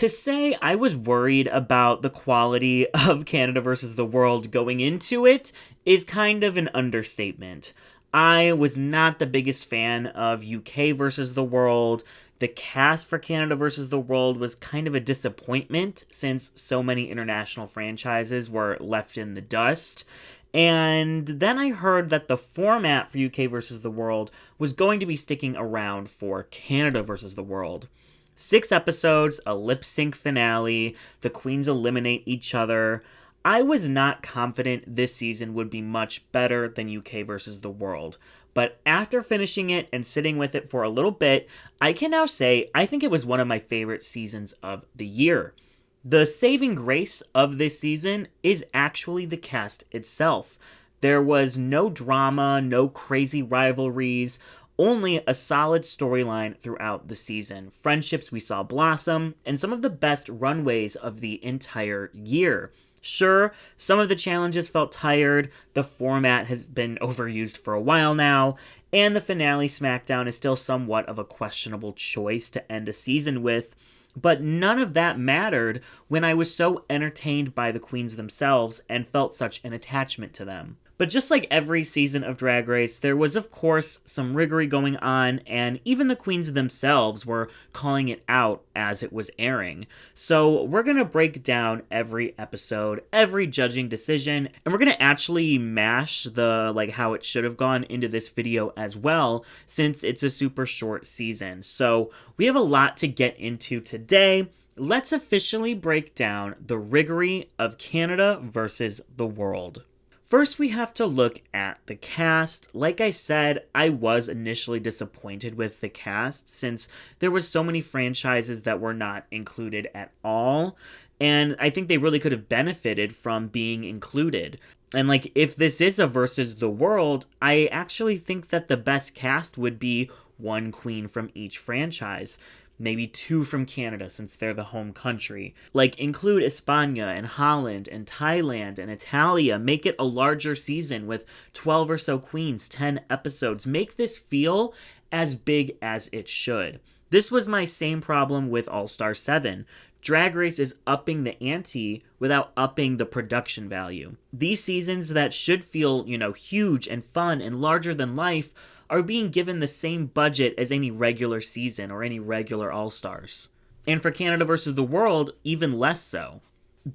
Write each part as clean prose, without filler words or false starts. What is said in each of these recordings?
To say I was worried about the quality of Canada versus the World going into it is kind of an understatement. I was not the biggest fan of UK versus the World. The cast for Canada versus the World was kind of a disappointment since so many international franchises were left in the dust. And then I heard that the format for UK versus the World was going to be sticking around for Canada versus the World. 6 episodes, a lip sync finale, the queens eliminate each other. I was not confident this season would be much better than UK versus the World. But after finishing it and sitting with it for a little bit, I can now say I think it was one of my favorite seasons of the year. The saving grace of this season is actually the cast itself. There was no drama, no crazy rivalries, only a solid storyline throughout the season. Friendships we saw blossom, and some of the best runways of the entire year. Sure, some of the challenges felt tired, the format has been overused for a while now, and the finale SmackDown is still somewhat of a questionable choice to end a season with, but none of that mattered when I was so entertained by the queens themselves and felt such an attachment to them. But just like every season of Drag Race, there was of course some riggory going on, and even the queens themselves were calling it out as it was airing. So we're gonna break down every episode, every judging decision, and we're gonna actually mash the how it should have gone into this video as well, since it's a super short season. So we have a lot to get into today. Let's officially break down the riggory of Canada versus the World. First, we have to look at the cast. Like I said, I was initially disappointed with the cast since there were so many franchises that were not included at all, and I think they really could have benefited from being included. And if this is a versus the world, I actually think that the best cast would be one queen from each franchise. Maybe 2 from Canada since they're the home country. Include España and Holland and Thailand and Italia. Make it a larger season with 12 or so queens, 10 episodes. Make this feel as big as it should. This was my same problem with All-Star 7. Drag Race is upping the ante without upping the production value. These seasons that should feel, huge and fun and larger than life are being given the same budget as any regular season or any regular All-Stars. And for Canada versus the World, even less so.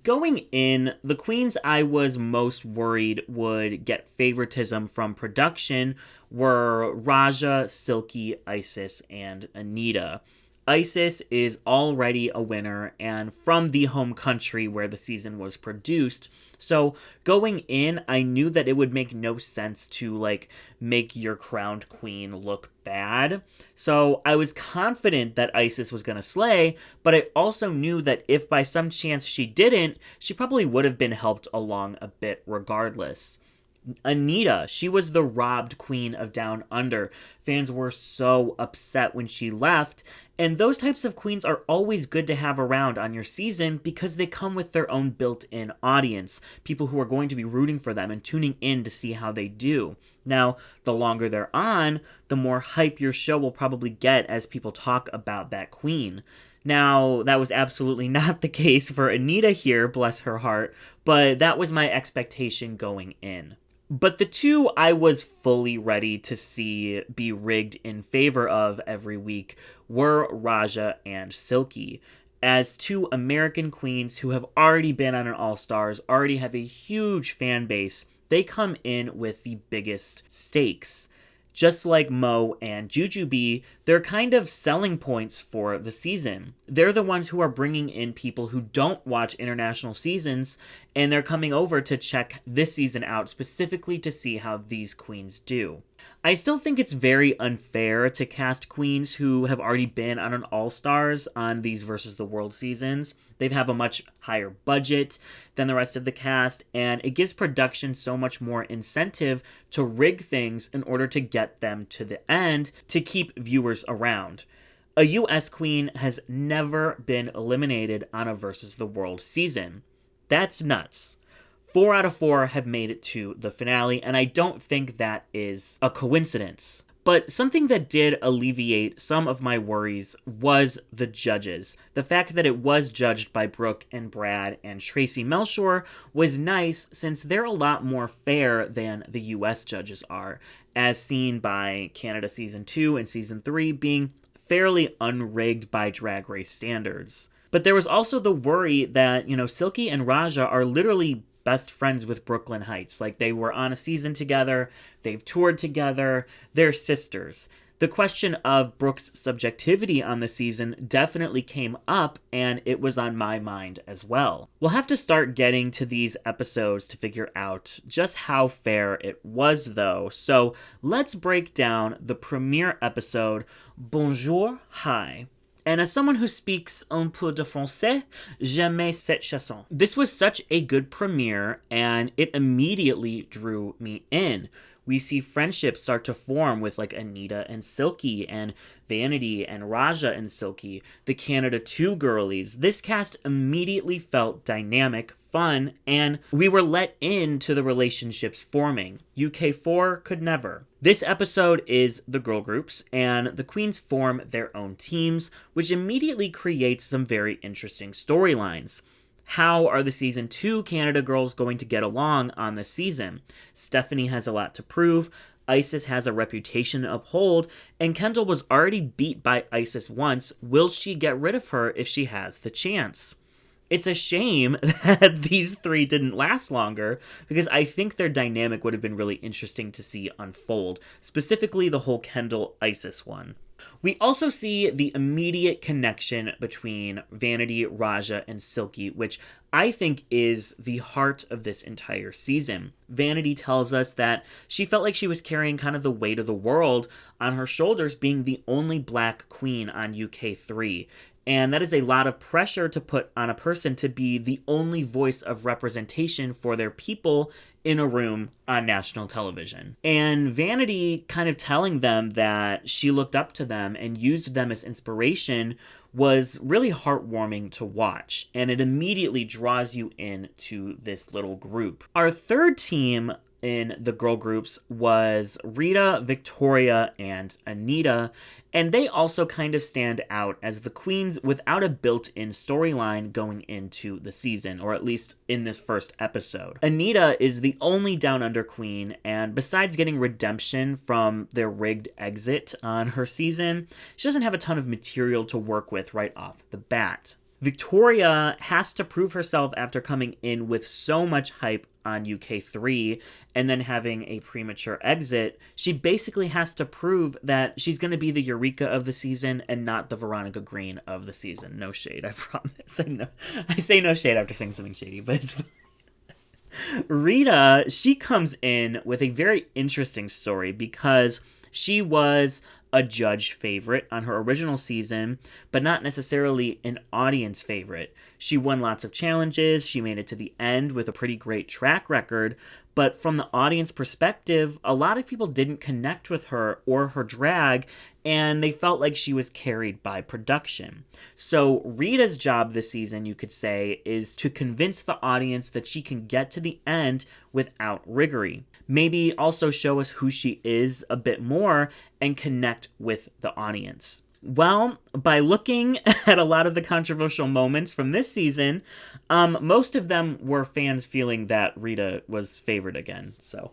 Going in, the queens I was most worried would get favoritism from production were Raja, Silky, Icesis, and Anita. Icesis is already a winner and from the home country where the season was produced. So going in, I knew that it would make no sense to make your crowned queen look bad. So I was confident that Icesis was going to slay, but I also knew that if by some chance she didn't, she probably would have been helped along a bit regardless. Anita, she was the robbed queen of Down Under. Fans were so upset when she left, and those types of queens are always good to have around on your season because they come with their own built-in audience, people who are going to be rooting for them and tuning in to see how they do. Now, the longer they're on, the more hype your show will probably get as people talk about that queen. Now, that was absolutely not the case for Anita here, bless her heart, but that was my expectation going in. But the 2 I was fully ready to see be rigged in favor of every week were Raja and Silky. As 2 American queens who have already been on an All-Stars, already have a huge fan base, they come in with the biggest stakes. Just like Mo and Jujubee, they're kind of selling points for the season. They're the ones who are bringing in people who don't watch international seasons, and they're coming over to check this season out specifically to see how these queens do. I still think it's very unfair to cast queens who have already been on an All-Stars on these versus the World seasons. They have a much higher budget than the rest of the cast, and it gives production so much more incentive to rig things in order to get them to the end to keep viewers around. A US queen has never been eliminated on a versus the World season. That's nuts. 4 out of 4 have made it to the finale, and I don't think that is a coincidence. But something that did alleviate some of my worries was the judges. The fact that it was judged by Brooke and Brad and Tracy Melchor was nice, since they're a lot more fair than the US judges are, as seen by Canada Season 2 and Season 3 being fairly unrigged by Drag Race standards. But there was also the worry that, Silky and Raja are literally best friends with Brooke Lynn Hytes. Like, they were on a season together, they've toured together, they're sisters. The question of Brooke's subjectivity on the season definitely came up, and it was on my mind as well. We'll have to start getting to these episodes to figure out just how fair it was, though. So let's break down the premiere episode, Bonjour, Hi. And as someone who speaks un peu de français, j'aimais cette chanson. This was such a good premiere, and it immediately drew me in. We see friendships start to form with like Anita and Silky, and Vanity and Raja and Silky, the Canada 2 girlies. This cast immediately felt dynamic, fun, and we were let into the relationships forming. UK4 could never. This episode is the girl groups, and the queens form their own teams, which immediately creates some very interesting storylines. How are the Season 2 Canada girls going to get along on this season? Stephanie has a lot to prove, Icesis has a reputation to uphold, and Kendall was already beat by Icesis once. Will she get rid of her if she has the chance? It's a shame that these three didn't last longer, because I think their dynamic would have been really interesting to see unfold, specifically the whole Kendall-Icesis one. We also see the immediate connection between Vanity, Raja, and Silky, which I think is the heart of this entire season. Vanity tells us that she felt like she was carrying kind of the weight of the world on her shoulders, being the only black queen on UK3. And that is a lot of pressure to put on a person to be the only voice of representation for their people in a room on national television. And Vanity kind of telling them that she looked up to them and used them as inspiration was really heartwarming to watch. And it immediately draws you into this little group. Our third team in the girl groups was Rita, Victoria, and Anita, and they also kind of stand out as the queens without a built-in storyline going into the season, or at least in this first episode. Anita is the only Down Under queen, and besides getting redemption from their rigged exit on her season, she doesn't have a ton of material to work with right off the bat. Victoria has to prove herself after coming in with so much hype on UK3 and then having a premature exit. She basically has to prove that she's going to be the Eureka of the season and not the Veronica Green of the season. No shade, I promise. I say no shade after saying something shady, but it's Rita, she comes in with a very interesting story because she was a judge favorite on her original season, but not necessarily an audience favorite. She won lots of challenges, she made it to the end with a pretty great track record, but from the audience perspective, a lot of people didn't connect with her or her drag, and they felt like she was carried by production. So Rita's job this season, you could say, is to convince the audience that she can get to the end without Riggory. Maybe also show us who she is a bit more and connect with the audience. Well, by looking at a lot of the controversial moments from this season, most of them were fans feeling that Rita was favored again. So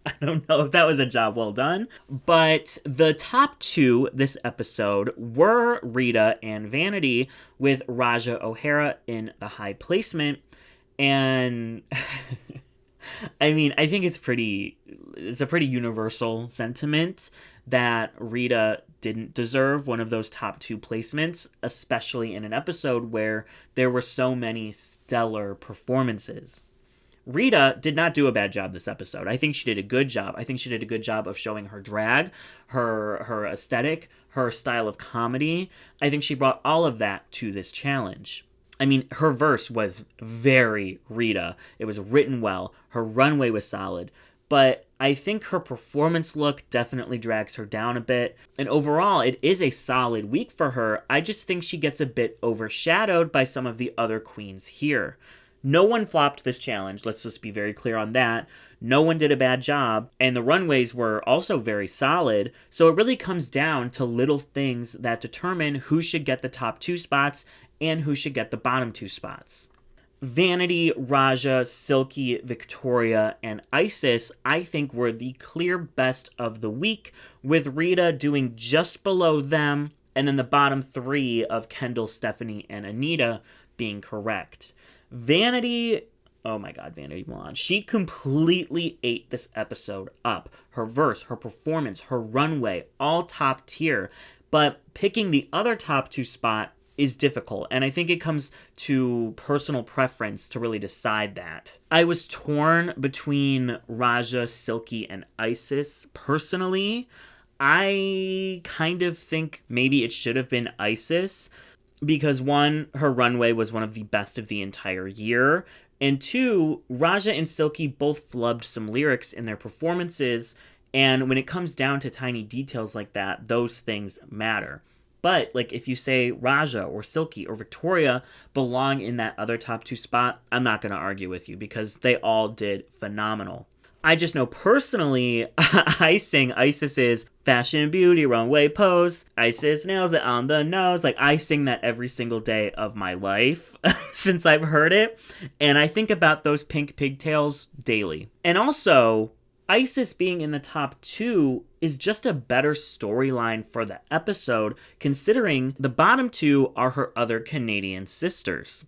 I don't know if that was a job well done. But the top two this episode were Rita and Vanity, with Raja O'Hara in the high placement. And I mean, I think it's a pretty universal sentiment that Rita didn't deserve one of those top two placements, especially in an episode where there were so many stellar performances. Rita did not do a bad job this episode. I think she did a good job. I think she did a good job of showing her drag, her aesthetic, her style of comedy. I think she brought all of that to this challenge. I mean, her verse was very Rita. It was written well. Her runway was solid. But I think her performance look definitely drags her down a bit. And overall, it is a solid week for her. I just think she gets a bit overshadowed by some of the other queens here. No one flopped this challenge. Let's just be very clear on that. No one did a bad job, and the runways were also very solid. So it really comes down to little things that determine who should get the top 2 spots and who should get the bottom 2 spots. Vanity, Raja, Silky, Victoria, and Icesis, I think, were the clear best of the week, with Rita doing just below them, and then the bottom 3 of Kendall, Stephanie, and Anita being correct. Vanity, oh my god, Vanity Milan. She completely ate this episode up. Her verse, her performance, her runway, all top tier. But picking the other top 2 spot is difficult, and I think it comes to personal preference to really decide that. I was torn between Raja, Silky, and Icesis personally. I kind of think maybe it should have been Icesis, because 1, her runway was one of the best of the entire year, and 2, Raja and Silky both flubbed some lyrics in their performances, and when it comes down to tiny details like that, those things matter. But, like, if you say Raja or Silky or Victoria belong in that other top 2 spot, I'm not going to argue with you, because they all did phenomenal. I just know personally, I sing Ices's Fashion Beauty Runway Pose. Icesis nails it on the nose. Like, I sing that every single day of my life since I've heard it. And I think about those pink pigtails daily. And also, Icesis being in the top 2 is just a better storyline for the episode, considering the bottom 2 are her other Canadian sisters.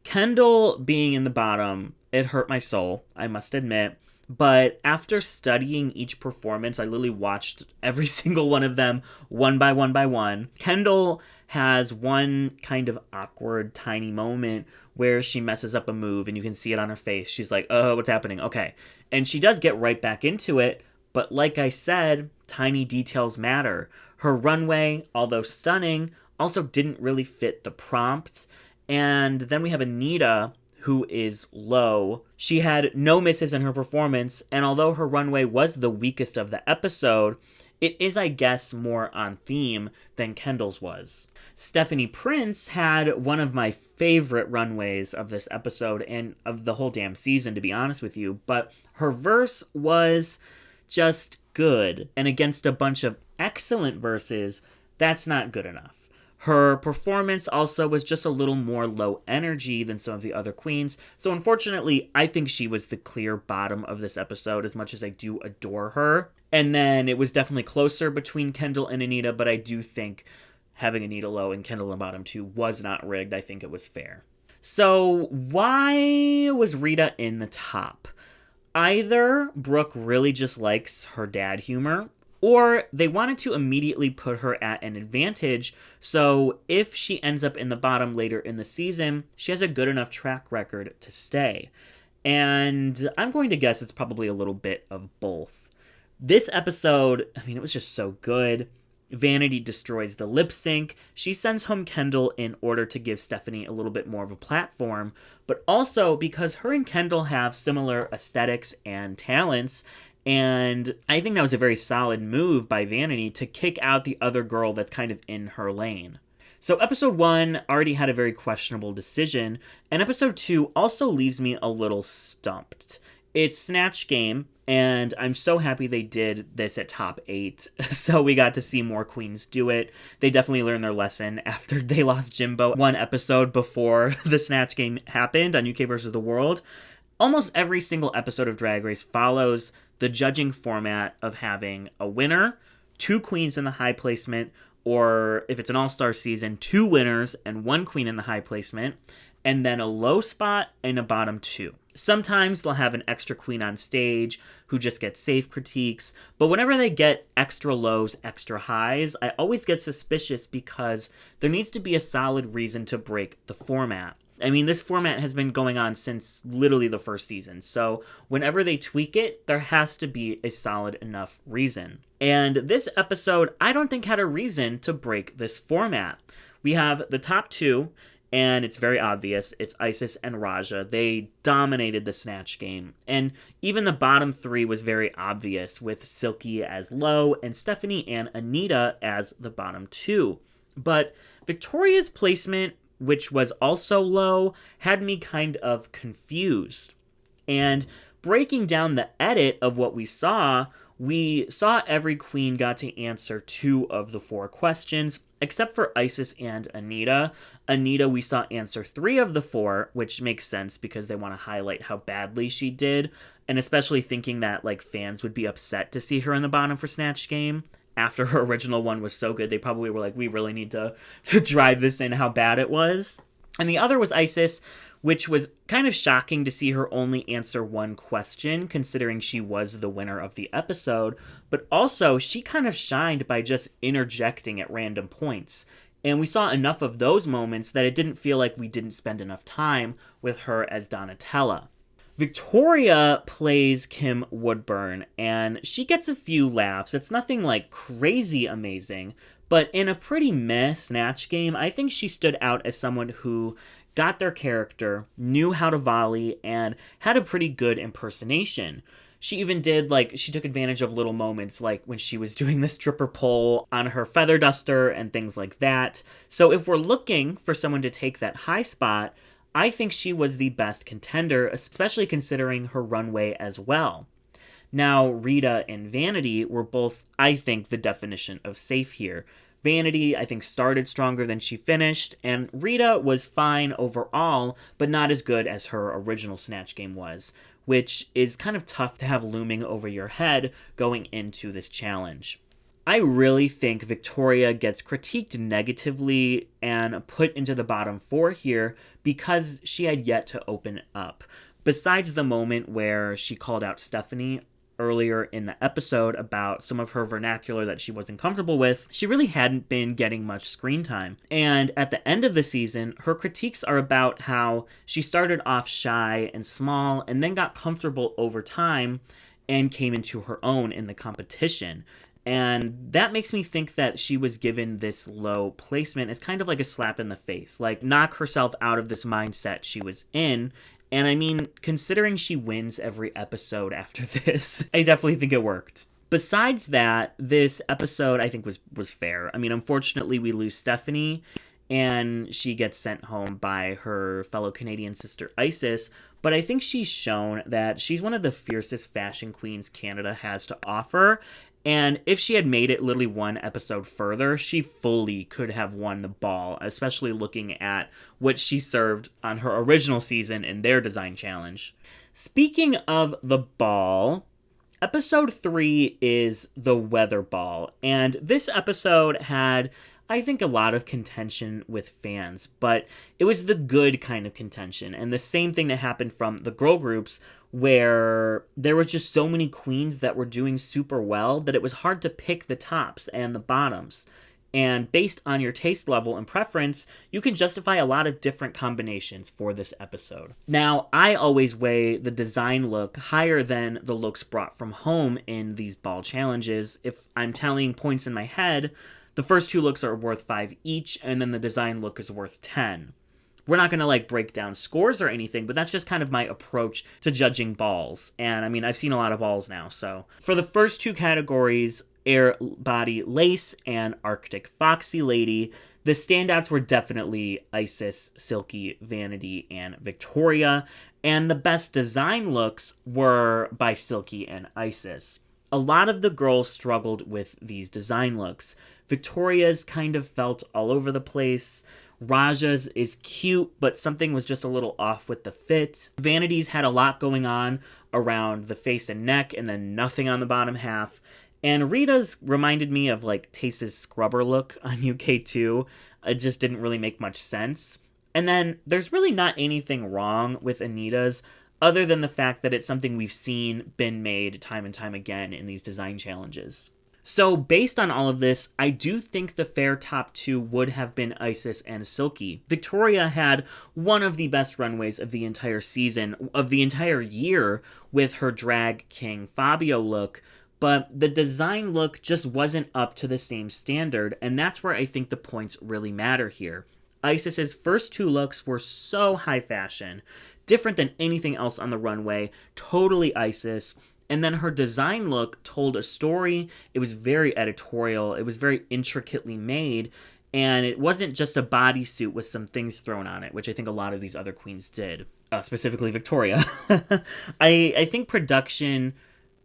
Kendall being in the bottom, it hurt my soul, I must admit. But after studying each performance, I literally watched every single one of them one by one. Kendall has one kind of awkward, tiny moment where she messes up a move and you can see it on her face. She's like, oh, what's happening? Okay. And she does get right back into it. But like I said, tiny details matter. Her runway, although stunning, also didn't really fit the prompt. And then we have Anita, who is low. She had no misses in her performance, and although her runway was the weakest of the episode, it is, I guess, more on theme than Kendall's was. Stephanie Prince had one of my favorite runways of this episode and of the whole damn season, to be honest with you, but her verse was just good, and against a bunch of excellent verses, that's not good enough. Her performance also was just a little more low energy than some of the other queens. So unfortunately, I think she was the clear bottom of this episode, as much as I do adore her. And then it was definitely closer between Kendall and Anita, but I do think having Anita low and Kendall in bottom 2 was not rigged. I think it was fair. So why was Rita in the top? Either Brooke really just likes her dad humor, or they wanted to immediately put her at an advantage, so if she ends up in the bottom later in the season, she has a good enough track record to stay. And I'm going to guess it's probably a little bit of both. This episode, I mean, it was just so good. Vanity destroys the lip sync. She sends home Kendall in order to give Stephanie a little bit more of a platform, but also because her and Kendall have similar aesthetics and talents. And I think that was a very solid move by Vanity to kick out the other girl that's kind of in her lane. So episode 1 already had a very questionable decision, and episode 2 also leaves me a little stumped. It's Snatch Game, and I'm so happy they did this at top 8, so we got to see more queens do it. They definitely learned their lesson after they lost Jimbo one episode before the Snatch Game happened on UK vs. the World. Almost every single episode of Drag Race follows the judging format of having a winner, 2 queens in the high placement, or if it's an all-star season, 2 winners and 1 queen in the high placement, and then a low spot and a bottom 2. Sometimes they'll have an extra queen on stage who just gets safe critiques, but whenever they get extra lows, extra highs, I always get suspicious because there needs to be a solid reason to break the format. I mean, this format has been going on since literally the first season, so whenever they tweak it, there has to be a solid enough reason. And this episode, I don't think had a reason to break this format. We have the top 2, and it's very obvious, it's Icesis and Raja. They dominated the Snatch Game, and even the bottom 3 was very obvious, with Silky as low, and Stephanie and Anita as the bottom 2. But Victoria's placement which was also low, had me kind of confused. And breaking down the edit of what we saw every queen got to answer 2 of the 4 questions, except for Icesis and Anita. Anita, we saw answer 3 of the 4, which makes sense because they want to highlight how badly she did, and especially thinking that, like, fans would be upset to see her in the bottom for Snatch Game. After her original one was so good, they probably were like, we really need to drive this in how bad it was. And the other was Icesis, which was kind of shocking to see her only answer 1 question, considering she was the winner of the episode. But also, she kind of shined by just interjecting at random points. And we saw enough of those moments that it didn't feel like we didn't spend enough time with her as Donatella. Victoria plays Kim Woodburn, and she gets a few laughs. It's nothing like crazy amazing, but in a pretty meh Snatch Game, I think she stood out as someone who got their character, knew how to volley, and had a pretty good impersonation. She even did, she took advantage of little moments, like when she was doing the stripper pole on her feather duster and things like that. So if we're looking for someone to take that high spot, I think she was the best contender, especially considering her runway as well. Now, Rita and Vanity were both, I think, the definition of safe here. Vanity, I think, started stronger than she finished, and Rita was fine overall, but not as good as her original Snatch Game was, which is kind of tough to have looming over your head going into this challenge. I really think Victoria gets critiqued negatively and put into the bottom 4 here because she had yet to open up. Besides the moment where she called out Stephanie earlier in the episode about some of her vernacular that she wasn't comfortable with, she really hadn't been getting much screen time. And at the end of the season, her critiques are about how she started off shy and small and then got comfortable over time and came into her own in the competition. And that makes me think that she was given this low placement as kind of like a slap in the face, like knock herself out of this mindset she was in. And I mean, considering she wins every episode after this, I definitely think it worked. Besides that, this episode I think was fair. I mean, unfortunately, we lose Stephanie, and she gets sent home by her fellow Canadian sister Icesis, but I think she's shown that she's one of the fiercest fashion queens Canada has to offer. And if she had made it literally 1 episode further, she fully could have won the ball, especially looking at what she served on her original season in their design challenge. Speaking of the ball, episode 3 is the weather ball. And this episode had, I think, a lot of contention with fans, but it was the good kind of contention. And the same thing that happened from the girl groups, where there were just so many queens that were doing super well that it was hard to pick the tops and the bottoms. And based on your taste level and preference, you can justify a lot of different combinations for this episode. Now, I always weigh the design look higher than the looks brought from home in these ball challenges. If I'm tallying points in my head, the first 2 looks are worth 5 each, and then the design look is worth 10. We're not going to break down scores or anything, but that's just kind of my approach to judging balls. And I mean, I've seen a lot of balls now. So for the first 2 categories, Air Body Lace and Arctic Foxy Lady, the standouts were definitely Icesis, Silky, Vanity, and Victoria. And the best design looks were by Silky and Icesis. A lot of the girls struggled with these design looks. Victoria's kind of felt all over the place. Raja's is cute, but something was just a little off with the fit. Vanity's had a lot going on around the face and neck, and then nothing on the bottom half. And Rita's reminded me of Tace's scrubber look on UK2. It just didn't really make much sense. And then there's really not anything wrong with Anita's, other than the fact that it's something we've seen been made time and time again in these design challenges. So based on all of this, I do think the fair top 2 would have been Icesis and Silky. Victoria had one of the best runways of the entire season, of the entire year, with her Drag King Fabio look, but the design look just wasn't up to the same standard, and that's where I think the points really matter here. Icesis's first 2 looks were so high fashion, different than anything else on the runway, totally Icesis. And then her design look told a story. It was very editorial. It was very intricately made. And it wasn't just a bodysuit with some things thrown on it, which I think a lot of these other queens did, specifically Victoria. I think production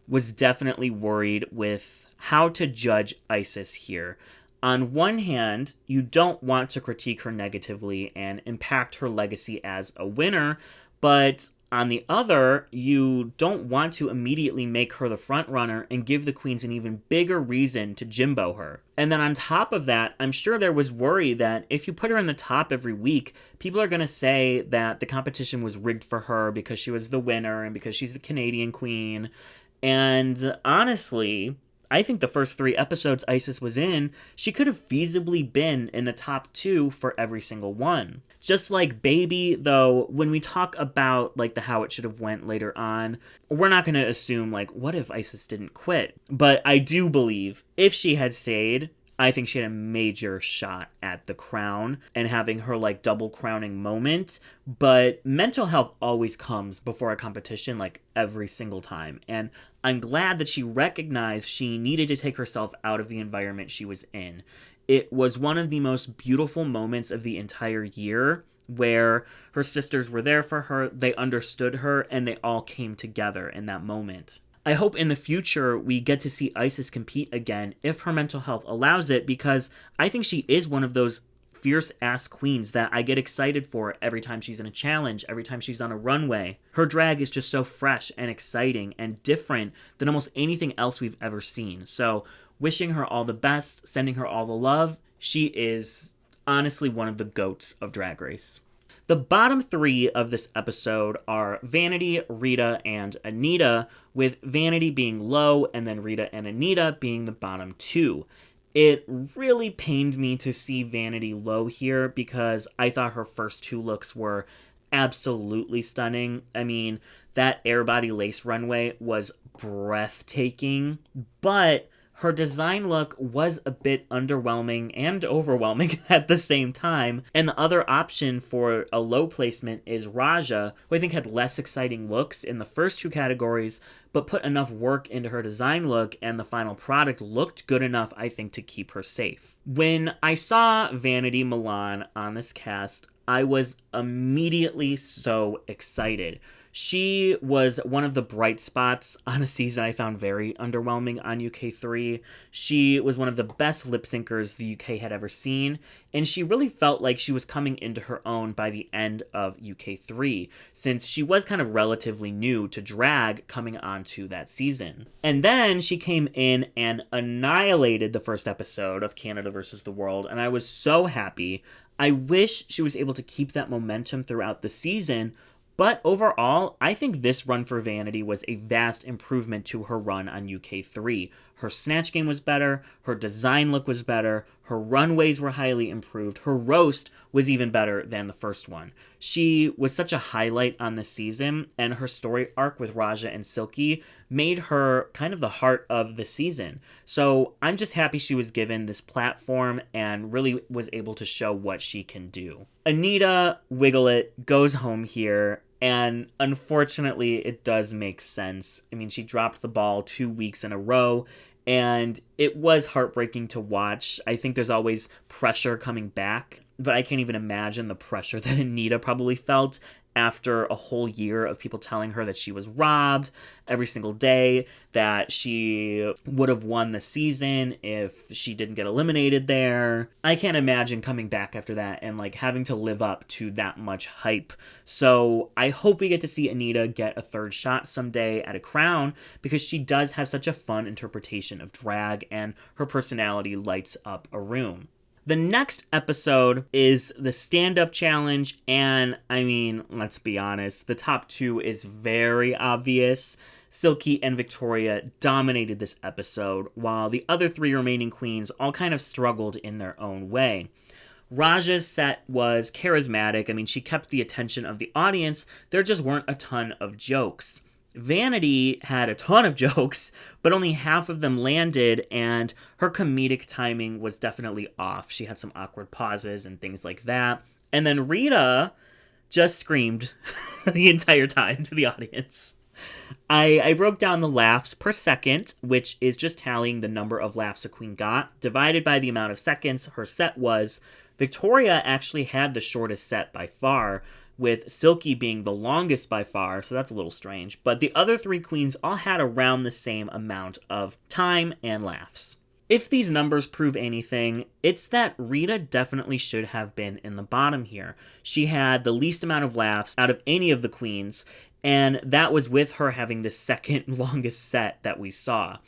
was definitely worried with how to judge Icesis here. On one hand, you don't want to critique her negatively and impact her legacy as a winner, but on the other, you don't want to immediately make her the front runner and give the queens an even bigger reason to Jimbo her. And then on top of that, I'm sure there was worry that if you put her in the top every week, people are going to say that the competition was rigged for her because she was the winner and because she's the Canadian queen. And honestly, I think the first 3 episodes Icesis was in, she could have feasibly been in the top 2 for every single one. Just like Baby, though, when we talk about like the how it should have went later on, we're not going to assume like, what if Icesis didn't quit? But I do believe if she had stayed, I think she had a major shot at the crown and having her like double crowning moment. But mental health always comes before a competition, like every single time. And I'm glad that she recognized she needed to take herself out of the environment she was in. It was one of the most beautiful moments of the entire year where her sisters were there for her, they understood her, and they all came together in that moment. I hope in the future we get to see Icesis compete again if her mental health allows it, because I think she is one of those fierce-ass queens that I get excited for every time she's in a challenge, every time she's on a runway. Her drag is just so fresh and exciting and different than almost anything else we've ever seen. So, wishing her all the best, sending her all the love. She is honestly one of the GOATs of Drag Race. The bottom 3 of this episode are Vanity, Rita, and Anita, with Vanity being low and then Rita and Anita being the bottom 2. It really pained me to see Vanity low here because I thought her first 2 looks were absolutely stunning. I mean, that airbody lace runway was breathtaking, but her design look was a bit underwhelming and overwhelming at the same time. And the other option for a low placement is Raja, who I think had less exciting looks in the first 2 categories, but put enough work into her design look, and the final product looked good enough, I think, to keep her safe. When I saw Vanity Milan on this cast, I was immediately so excited. She was one of the bright spots on a season I found very underwhelming on UK3. She was one of the best lip syncers the UK had ever seen, and she really felt like she was coming into her own by the end of UK3, since she was kind of relatively new to drag coming onto that season. And then she came in and annihilated the first episode of Canada versus the World, and I was so happy. I wish she was able to keep that momentum throughout the season. But overall, I think this run for Vanity was a vast improvement to her run on UK3. Her snatch game was better, her design look was better, her runways were highly improved, her roast was even better than the first one. She was such a highlight on the season, and her story arc with Raja and Silky made her kind of the heart of the season. So I'm just happy she was given this platform and really was able to show what she can do. Anita Wiggle It goes home here, and unfortunately it does make sense. I mean, she dropped the ball 2 weeks in a row, and it was heartbreaking to watch. I think there's always pressure coming back, but I can't even imagine the pressure that Anita probably felt after a whole year of people telling her that she was robbed every single day, that she would have won the season if she didn't get eliminated there. I can't imagine coming back after that and like having to live up to that much hype. So I hope we get to see Anita get a third shot someday at a crown, because she does have such a fun interpretation of drag and her personality lights up a room. The next episode is the stand-up challenge, and I mean, let's be honest, the top 2 is very obvious. Silky and Victoria dominated this episode, while the other 3 remaining queens all kind of struggled in their own way. Raja's set was charismatic. I mean, she kept the attention of the audience. There just weren't a ton of jokes. Vanity had a ton of jokes, but only half of them landed, and her comedic timing was definitely off. She had some awkward pauses and things like that. And then Rita just screamed the entire time to the audience. I broke down the laughs per second, which is just tallying the number of laughs a queen got, divided by the amount of seconds her set was. Victoria actually had the shortest set by far, with Silky being the longest by far, so that's a little strange. But the other three queens all had around the same amount of time and laughs. If these numbers prove anything, it's that Rita definitely should have been in the bottom here. She had the least amount of laughs out of any of the queens, and that was with her having the second longest set that we saw.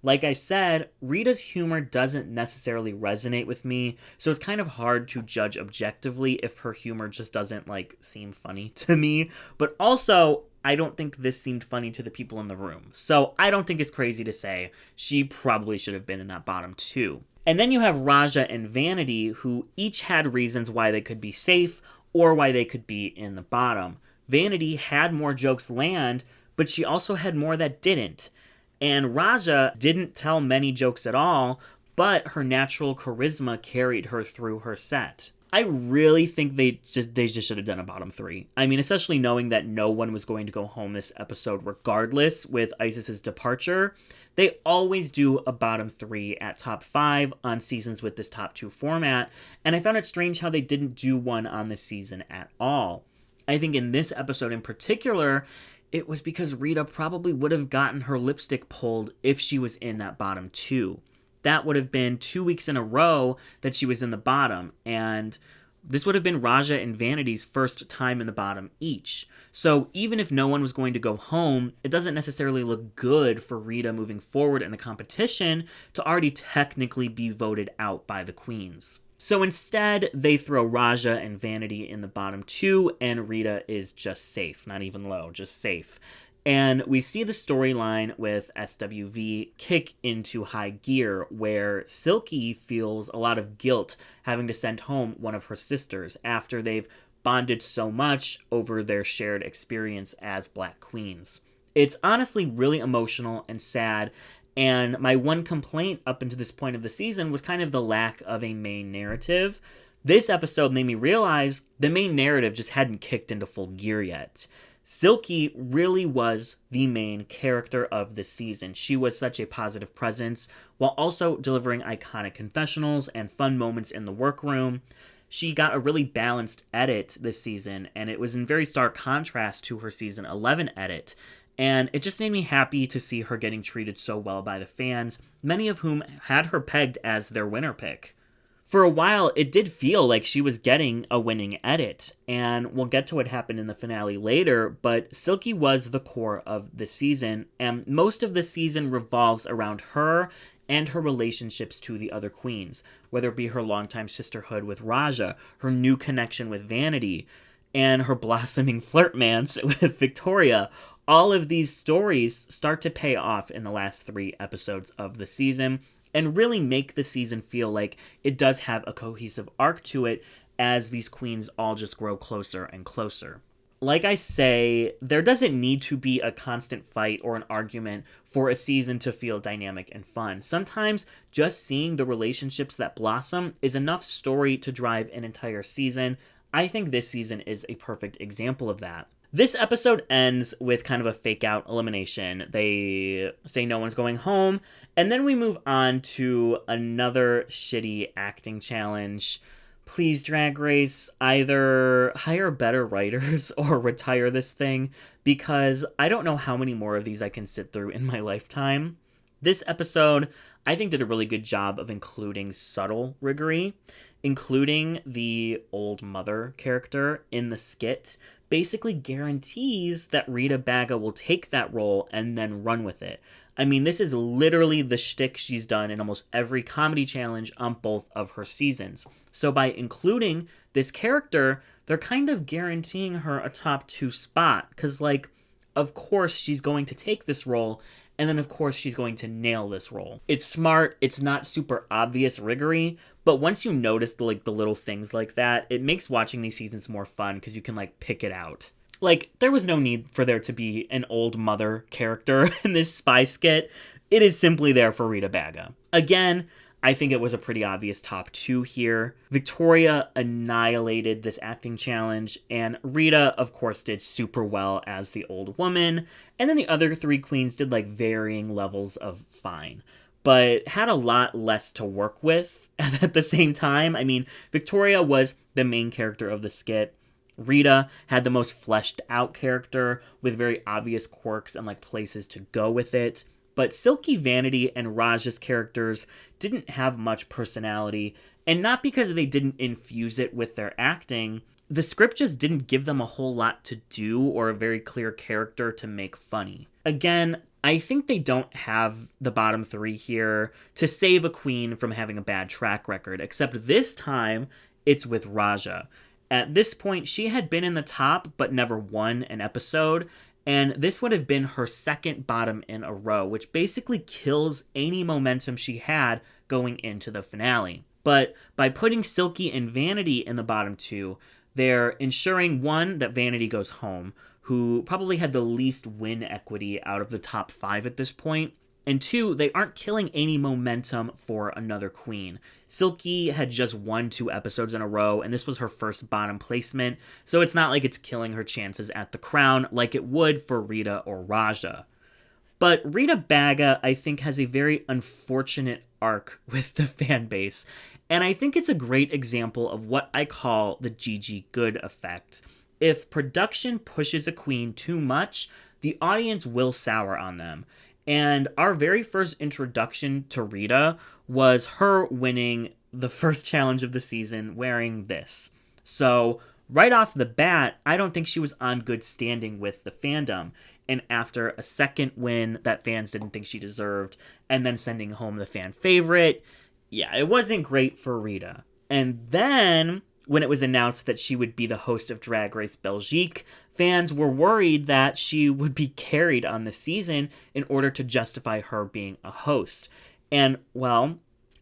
Like I said, Rita's humor doesn't necessarily resonate with me, so it's kind of hard to judge objectively if her humor just doesn't, seem funny to me. But also, I don't think this seemed funny to the people in the room. So I don't think it's crazy to say she probably should have been in that bottom two. And then you have Raja and Vanity, who each had reasons why they could be safe or why they could be in the bottom. Vanity had more jokes land, but she also had more that didn't. And Raja didn't tell many jokes at all, but her natural charisma carried her through her set. I really think they just should have done a bottom three. I mean, especially knowing that no one was going to go home this episode regardless with Ices's departure. They always do a bottom three at top five on seasons with this top two format, and I found it strange how they didn't do one on this season at all. I think in this episode in particular, it was because Rita probably would have gotten her lipstick pulled if she was in that bottom two. That would have been 2 weeks in a row that she was in the bottom, and this would have been Raja and Vanity's first time in the bottom each. So even if no one was going to go home, it doesn't necessarily look good for Rita moving forward in the competition to already technically be voted out by the queens. So instead, they throw Raja and Vanity in the bottom two, and Rita is just safe. Not even low, just safe. And we see the storyline with SWV kick into high gear, where Silky feels a lot of guilt having to send home one of her sisters after they've bonded so much over their shared experience as Black Queens. It's honestly really emotional and sad, and my one complaint up until this point of the season was kind of the lack of a main narrative. This episode made me realize the main narrative just hadn't kicked into full gear yet. Silky really was the main character of this season. She was such a positive presence, while also delivering iconic confessionals and fun moments in the workroom. She got a really balanced edit this season, and it was in very stark contrast to her season 11 edit. And it just made me happy to see her getting treated so well by the fans, many of whom had her pegged as their winner pick. For a while, it did feel like she was getting a winning edit, and we'll get to what happened in the finale later, but Silky was the core of the season, and most of the season revolves around her and her relationships to the other queens, whether it be her longtime sisterhood with Raja, her new connection with Vanity, and her blossoming flirtmance with Victoria. All of these stories start to pay off in the last 3 episodes of the season, and really make the season feel like it does have a cohesive arc to it as these queens all just grow closer and closer. Like I say, there doesn't need to be a constant fight or an argument for a season to feel dynamic and fun. Sometimes just seeing the relationships that blossom is enough story to drive an entire season. I think this season is a perfect example of that. This episode ends with kind of a fake out elimination. They say no one's going home, and then we move on to another shitty acting challenge. Please, Drag Race, either hire better writers or retire this thing, because I don't know how many more of these I can sit through in my lifetime. This episode, I think, did a really good job of including subtle Riggory, including the old mother character in the skit. Basically guarantees that Rita Baga will take that role and then run with it. I mean, this is literally the shtick she's done in almost every comedy challenge on both of her seasons. So by including this character, they're kind of guaranteeing her a top 2 spot. Because, of course she's going to take this role, and then of course she's going to nail this role. It's smart, it's not super obvious Riggory, but once you notice the little things like that, it makes watching these seasons more fun because you can pick it out. There was no need for there to be an old mother character in this spy skit. It is simply there for Rita Baga. Again, I think it was a pretty obvious top 2 here. Victoria annihilated this acting challenge, and Rita, of course, did super well as the old woman, and then the other 3 queens did like varying levels of fine, but had a lot less to work with at the same time. I mean, Victoria was the main character of the skit. Rita had the most fleshed out character with very obvious quirks and like places to go with it. But Silky, Vanity, and Raja's characters didn't have much personality, and not because they didn't infuse it with their acting. The script just didn't give them a whole lot to do or a very clear character to make funny. Again, I think they don't have the bottom 3 here to save a queen from having a bad track record, except this time it's with Raja. At this point, she had been in the top but never won an episode, and this would have been her second bottom in a row, which basically kills any momentum she had going into the finale. But by putting Silky and Vanity in the bottom 2, they're ensuring, 1, that Vanity goes home, who probably had the least win equity out of the top 5 at this point, and 2, they aren't killing any momentum for another queen. Silky had just won 2 episodes in a row, and this was her first bottom placement, so it's not like it's killing her chances at the crown like it would for Rita or Raja. But Rita Baga, I think, has a very unfortunate arc with the fan base, and I think it's a great example of what I call the Gigi Good effect. If production pushes a queen too much, the audience will sour on them. And our very first introduction to Rita was her winning the first challenge of the season wearing this. So right off the bat, I don't think she was on good standing with the fandom. And after a second win that fans didn't think she deserved, and then sending home the fan favorite, yeah, it wasn't great for Rita. And then when it was announced that she would be the host of Drag Race Belgique, fans were worried that she would be carried on the season in order to justify her being a host. And, well,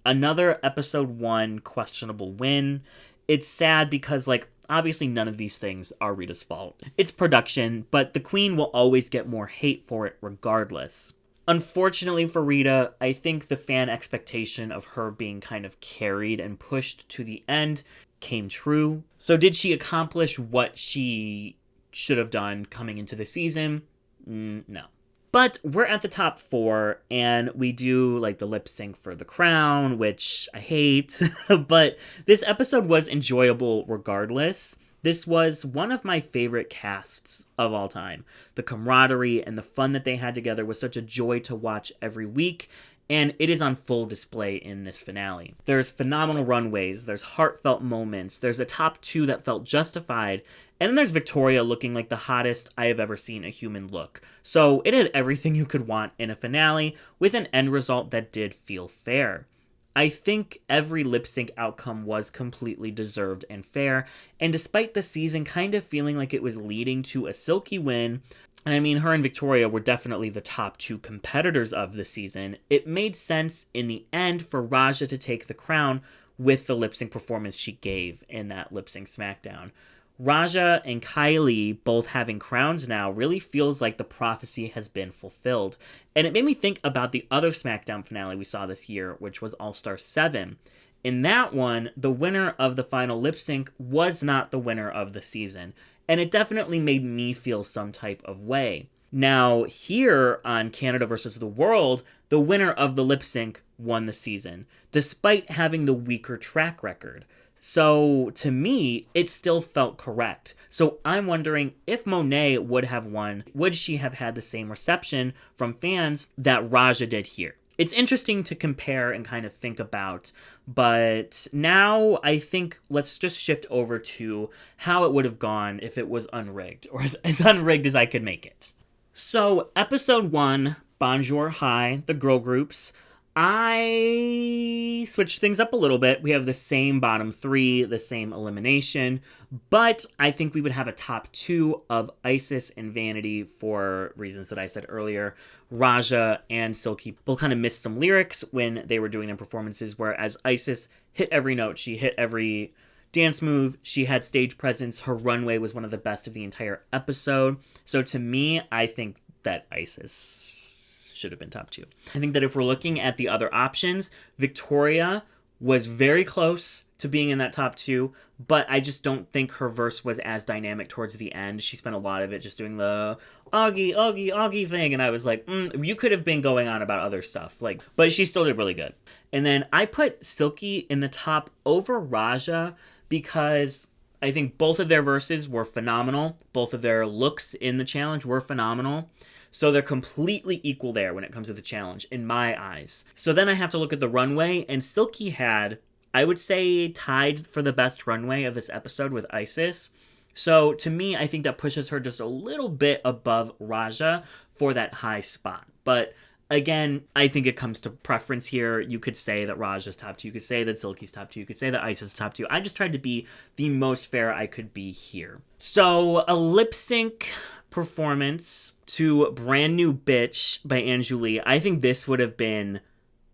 another episode 1 questionable win. It's sad because, like, obviously none of these things are Rita's fault. It's production, but the queen will always get more hate for it regardless. Unfortunately for Rita, I think the fan expectation of her being kind of carried and pushed to the end came true. So did she accomplish what she should have done coming into the season? No. But we're at the top 4, and we do like the lip sync for the crown, which I hate. But this episode was enjoyable regardless. This was one of my favorite casts of all time. The camaraderie and the fun that they had together was such a joy to watch every week, and it is on full display in this finale. There's phenomenal runways, there's heartfelt moments, there's a top 2 that felt justified, and then there's Victoria looking like the hottest I have ever seen a human look. So it had everything you could want in a finale, with an end result that did feel fair. I think every lip sync outcome was completely deserved and fair, and despite the season kind of feeling like it was leading to a Silky win, I mean, her and Victoria were definitely the top 2 competitors of the season, it made sense in the end for Raja to take the crown with the lip sync performance she gave in that lip sync SmackDown. Raja and Kylie both having crowns now really feels like the prophecy has been fulfilled. And it made me think about the other SmackDown finale we saw this year, which was All-Star 7. In that one, the winner of the final lip sync was not the winner of the season. And it definitely made me feel some type of way. Now, here on Canada versus the World, the winner of the lip sync won the season, despite having the weaker track record. So, to me, it still felt correct. So I'm wondering if Monet would have won, would she have had the same reception from fans that Raja did here? It's interesting to compare and kind of think about, but now I think let's just shift over to how it would have gone if it was unrigged, or as unrigged as I could make it. So, episode 1, Bonjour, Hi, the girl groups. I switched things up a little bit. We have the same bottom 3, the same elimination, but I think we would have a top 2 of Icesis and Vanity for reasons that I said earlier. Raja and Silky both kind of missed some lyrics when they were doing their performances, whereas Icesis hit every note. She hit every dance move. She had stage presence. Her runway was one of the best of the entire episode. So to me, I think that Icesis should have been top 2. I think that if we're looking at the other options, Victoria was very close to being in that top 2, but I just don't think her verse was as dynamic towards the end. She spent a lot of it just doing the Augie, Augie, Augie thing, and I was like, you could have been going on about other stuff. But she still did really good. And then I put Silky in the top over Raja because I think both of their verses were phenomenal. Both of their looks in the challenge were phenomenal. So they're completely equal there when it comes to the challenge, in my eyes. So then I have to look at the runway, and Silky had, I would say, tied for the best runway of this episode with Icesis. So to me, I think that pushes her just a little bit above Raja for that high spot. But again, I think it comes to preference here. You could say that Raja's top 2. You could say that Silky's top 2. You could say that Icesis is top 2. I just tried to be the most fair I could be here. So a lip sync performance to Brand New Bitch by Anjuli. I think this would have been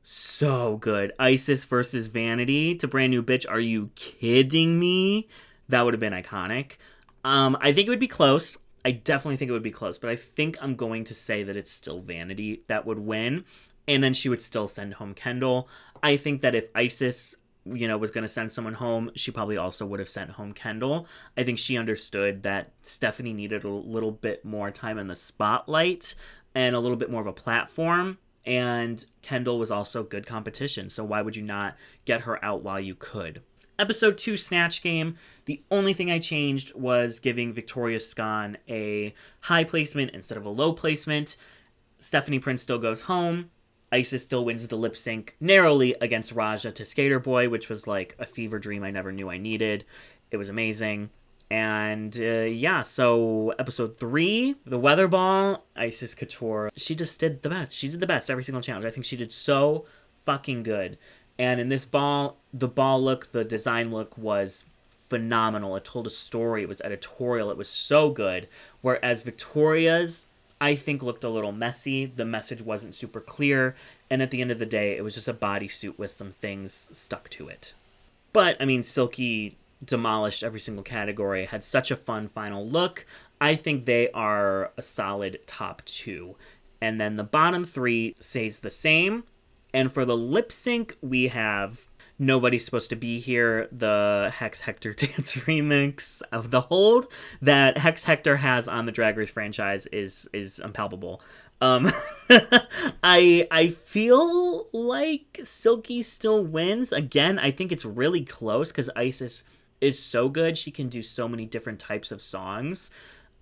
so good. Icesis versus Vanity to Brand New Bitch. Are you kidding me? That would have been iconic. I think it would be close. I definitely think it would be close, but I think I'm going to say that it's still Vanity that would win, and then she would still send home Kendall. I think that if Icesis, was going to send someone home, she probably also would have sent home Kendall. I think she understood that Stephanie needed a little bit more time in the spotlight and a little bit more of a platform, and Kendall was also good competition, so why would you not get her out while you could? Episode 2 Snatch Game, the only thing I changed was giving Victoria Scone a high placement instead of a low placement. Stephanie Prince still goes home. Icesis still wins the lip sync narrowly against Raja to Skater Boy, which was like a fever dream I never knew I needed. It was amazing. And so episode 3, the Weather Ball, Icesis Couture. She just did the best. She did the best every single challenge. I think she did so fucking good. And in this ball, the ball look, the design look was phenomenal. It told a story. It was editorial. It was so good. Whereas Victoria's, I think, looked a little messy. The message wasn't super clear. And at the end of the day, it was just a bodysuit with some things stuck to it. But, I mean, Silky demolished every single category. Had such a fun final look. I think they are a solid top 2. And then the bottom 3 stays the same. And for the lip sync, we have Nobody's Supposed to Be Here, the Hex Hector dance remix of the hold that Hex Hector has on the Drag Race franchise is impalpable. I feel like Silky still wins. Again, I think it's really close because Icesis is so good. She can do so many different types of songs.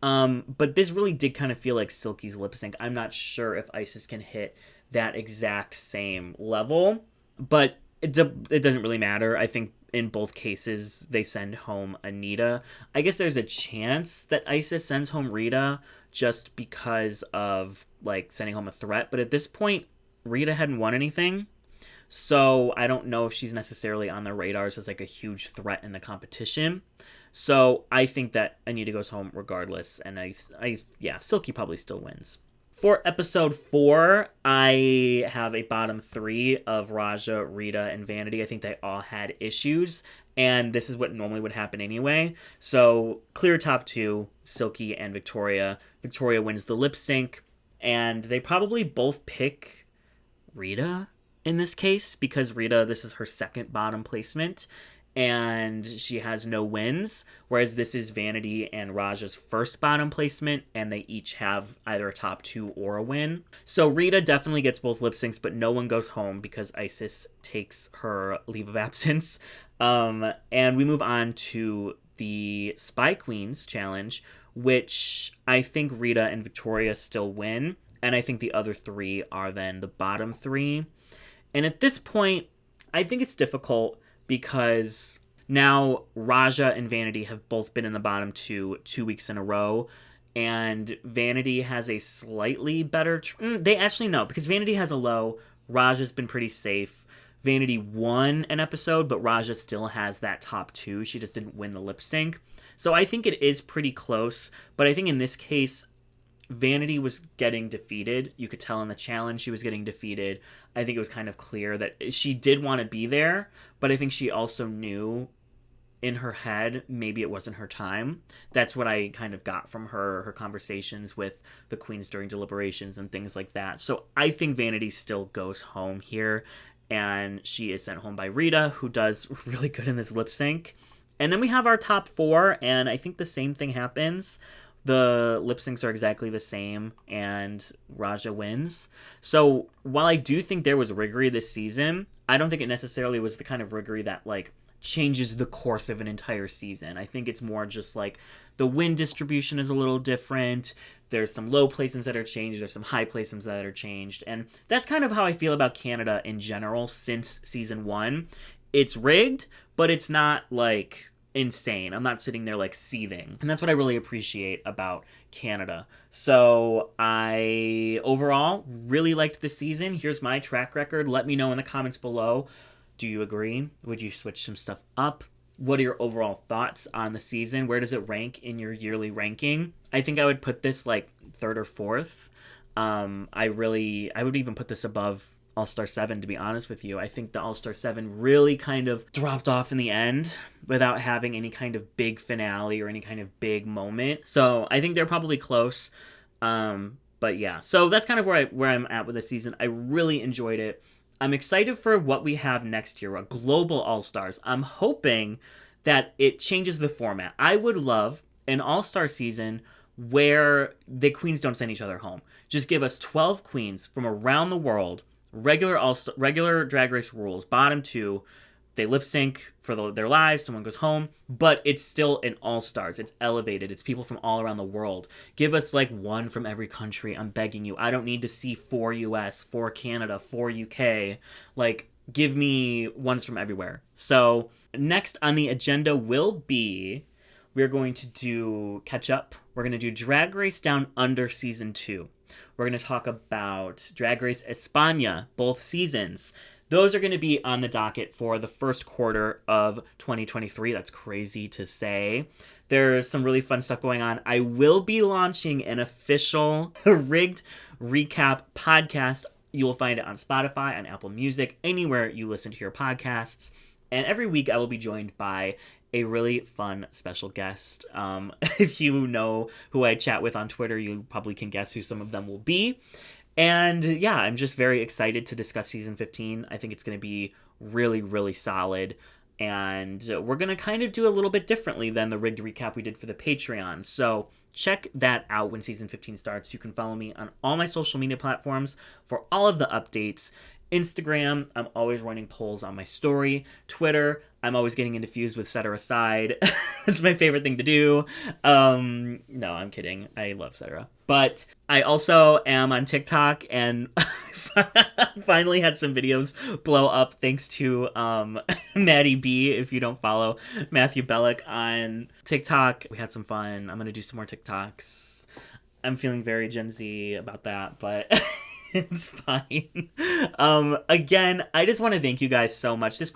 But this really did kind of feel like Silky's lip sync. I'm not sure if Icesis can hit that exact same level, but it doesn't really matter. I think in both cases they send home Anita. I guess there's a chance that Icesis sends home Rita just because of sending home a threat, but at this point Rita hadn't won anything, so I don't know if she's necessarily on the radars as a huge threat in the competition. So I think that Anita goes home regardless, and Silky probably still wins. For episode 4, I have a bottom 3 of Raja, Rita, and Vanity. I think they all had issues, and this is what normally would happen anyway. So, clear top 2, Silky and Victoria. Victoria wins the lip sync, and they probably both pick Rita in this case, because Rita, this is her second bottom placement, and she has no wins, whereas this is Vanity and Raja's first bottom placement, and they each have either a top 2 or a win. So Rita definitely gets both lip syncs, but no one goes home because Icesis takes her leave of absence. And we move on to the Spy Queens challenge, which I think Rita and Victoria still win, and I think the other 3 are then the bottom 3. And at this point, I think it's difficult because now Raja and Vanity have both been in the bottom 2 weeks in a row, and Vanity has a slightly better... they actually no, because Vanity has a low, Raja's been pretty safe. Vanity won an episode, but Raja still has that top 2. She just didn't win the lip sync. So I think it is pretty close, but I think in this case, Vanity was getting defeated. You could tell in the challenge she was getting defeated. I think it was kind of clear that she did want to be there, but I think she also knew in her head, maybe it wasn't her time. That's what I kind of got from her conversations with the queens during deliberations and things like that. So I think Vanity still goes home here, and she is sent home by Rita, who does really good in this lip sync. And then we have our top 4, and I think the same thing happens. The lip syncs are exactly the same, and Raja wins. So while I do think there was Riggory this season, I don't think it necessarily was the kind of Riggory that, like, changes the course of an entire season. I think it's more just like the win distribution is a little different. There's some low placements that are changed. There's some high placements that are changed. And that's kind of how I feel about Canada in general since season 1. It's rigged, but it's not like insane. I'm not sitting there like seething. And that's what I really appreciate about Canada. So I overall really liked this season. Here's my track record. Let me know in the comments below. Do you agree? Would you switch some stuff up? What are your overall thoughts on the season? Where does it rank in your yearly ranking? I think I would put this like 3rd or 4th. I would even put this above All-Star 7, to be honest with you. I think the All-Star 7 really kind of dropped off in the end without having any kind of big finale or any kind of big moment. So I think they're probably close. But yeah, so that's kind of where I'm at with the season. I really enjoyed it. I'm excited for what we have next year, a global All-Stars. I'm hoping that it changes the format. I would love an All-Star season where the queens don't send each other home. Just give us 12 queens from around the world, regular Drag Race rules, bottom 2. They lip sync for their lives. Someone goes home, but it's still an all-stars. It's elevated. It's people from all around the world. Give us like 1 from every country. I'm begging you. I don't need to see 4 US, 4 Canada, 4 UK. Like, give me ones from everywhere. So next on the agenda will be, we're going to do catch up. We're going to do Drag Race Down Under season 2. We're going to talk about Drag Race España, both seasons. Those are going to be on the docket for the first quarter of 2023. That's crazy to say. There's some really fun stuff going on. I will be launching an official rigged recap podcast. You will find it on Spotify, on Apple Music, anywhere you listen to your podcasts. And every week I will be joined by a really fun special guest. If you know who I chat with on Twitter, you probably can guess who some of them will be. And yeah, I'm just very excited to discuss season 15. I think it's going to be really, really solid. And we're going to kind of do a little bit differently than the rigged recap we did for the Patreon. So check that out when season 15 starts. You can follow me on all my social media platforms for all of the updates. Instagram, I'm always running polls on my story. Twitter, I'm always getting into feuds with Set Her Aside. It's my favorite thing to do. No, I'm kidding. I love Set Her. But I also am on TikTok, and finally had some videos blow up thanks to Maddie B. If you don't follow Matthew Bellick on TikTok, we had some fun. I'm going to do some more TikToks. I'm feeling very Gen Z about that, but... It's fine. Again, I just want to thank you guys so much. It's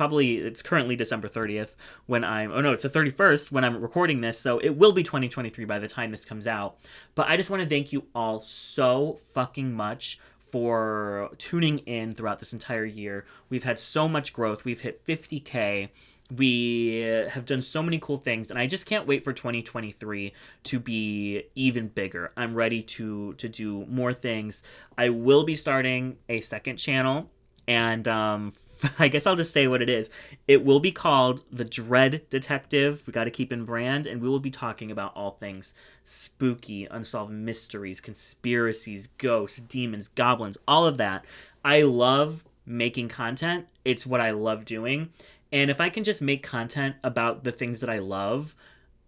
currently December 30th it's the 31st when I'm recording this, so it will be 2023 by the time this comes out. But I just want to thank you all so fucking much for tuning in throughout this entire year. We've had so much growth. We've hit 50K. We have done so many cool things, and I just can't wait for 2023 to be even bigger. I'm ready to do more things. I will be starting a second channel, and I guess I'll just say what it is. It will be called The Dread Detective. We got to keep in brand, and we will be talking about all things spooky, unsolved mysteries, conspiracies, ghosts, demons, goblins, all of that. I love making content. It's what I love doing. And if I can just make content about the things that I love,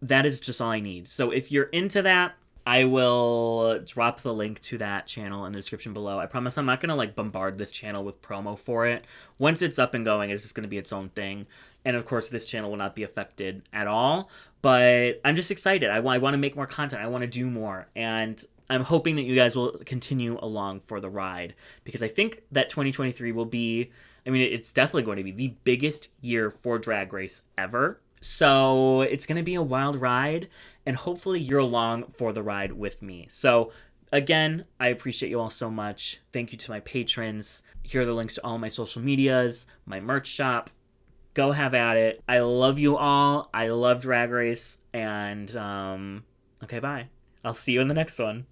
that is just all I need. So if you're into that, I will drop the link to that channel in the description below. I promise I'm not going to bombard this channel with promo for it. Once it's up and going, it's just going to be its own thing. And of course, this channel will not be affected at all. But I'm just excited. I want to make more content. I want to do more. And I'm hoping that you guys will continue along for the ride. Because I think that 2023 will be... it's definitely going to be the biggest year for Drag Race ever. So it's going to be a wild ride, and hopefully you're along for the ride with me. So again, I appreciate you all so much. Thank you to my patrons. Here are the links to all my social medias, my merch shop, Go have at it. I love you all. I love Drag Race. And, okay, bye. I'll see you in the next one.